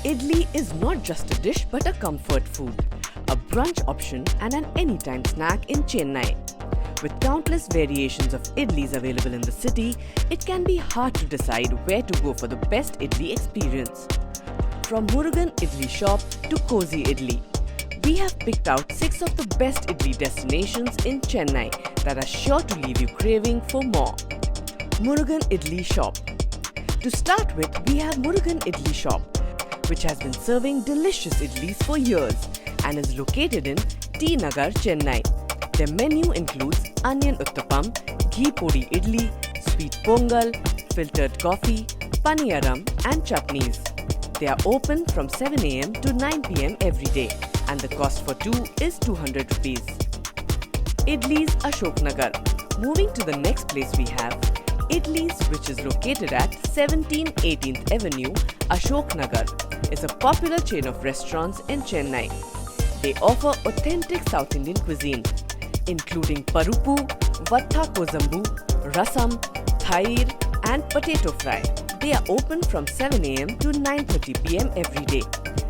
Idli is not just a dish but a comfort food, a brunch option and an anytime snack in Chennai. With countless variations of idlis available in the city, it can be hard to decide where to go for the best idli experience. From Murugan Idli Shop to Kozhi Idli, we have picked out 6 of the best idli destinations in Chennai that are sure to leave you craving for more. Murugan Idli Shop. To start with, we have Murugan Idli Shop, which has been serving delicious idlis for years and is located in T Nagar, Chennai. Their menu includes onion uttapam, ghee podi idli, sweet pongal, filtered coffee, paniyaram and chutneys. They are open from 7 am to 9 pm every day and the cost for 2 is 200 rupees. Idlis Ashok Nagar. Moving to the next place we have Idlis, which is located at 17 18th Avenue, Ashok Nagar, is a popular chain of restaurants in Chennai. They offer authentic South Indian cuisine, including parupu, vatha kozambu, rasam, thair and potato fry. They are open from 7 am to 9:30 pm every day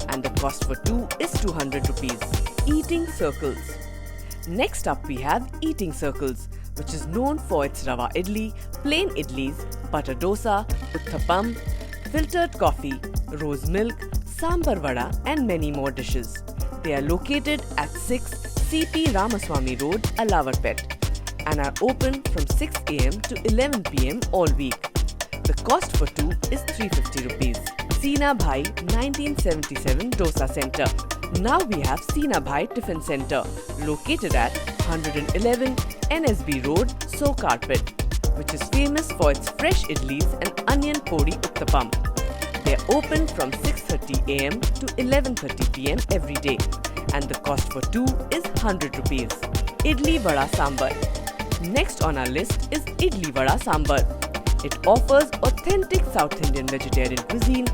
and the cost for 2 is 200 rupees. Eating Circles. Next up we have Eating Circles, which is known for its rava idli, plain idlis, butter dosa, uttapam, filtered coffee, rose milk, sambar vada and many more dishes. They are located at 6 CP Ramaswamy Road, Alavarpet and are open from 6 am to 11 pm all week. The cost for 2 is 350 rupees. Seena Bhai 1977 Dosa Center. Now we have Seena Bhai Tiffin Center, located at 111 NSB Road, So Carpet, which is famous for its fresh idlis and onion podi uttapam. They are open from 6:30 am to 11:30 pm every day and the cost for 2 is 100 rupees. Idli Vada Sambar. Next on our list is Idli Vada Sambar. It offers authentic South Indian vegetarian cuisine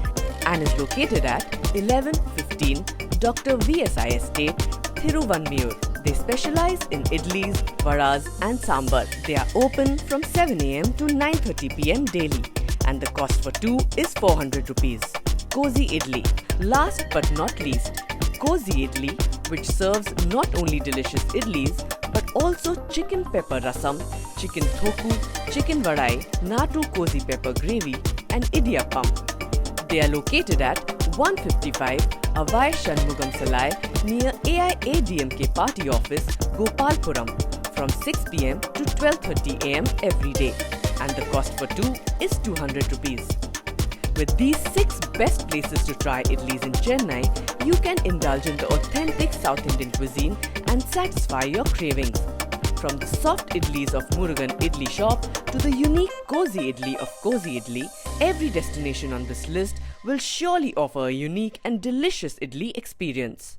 and is located at 1115 Dr. VSI Estate, Thiruvanmiyur. They specialize in idlis, vadas and sambar. They are open from 7 am to 9:30 pm daily and the cost for 2 is 400 rupees. Kozhi Idli. Last but not least, Kozhi Idli, which serves not only delicious idlis but also chicken pepper rasam, chicken thoku, chicken vadai, natu cozy pepper gravy and idiyappam. They are located at 155 Avai Shanmugam Salai near AIADMK Party Office, Gopalpuram from 6 pm to 12:30 am every day and the cost for 2 is 200 rupees. With these 6 best places to try idlis in Chennai, you can indulge in the authentic South Indian cuisine and satisfy your cravings. From the soft idlis of Murugan Idli Shop to the unique Kozhi Idli of Kozhi Idli, every destination on this list will surely offer a unique and delicious idli experience.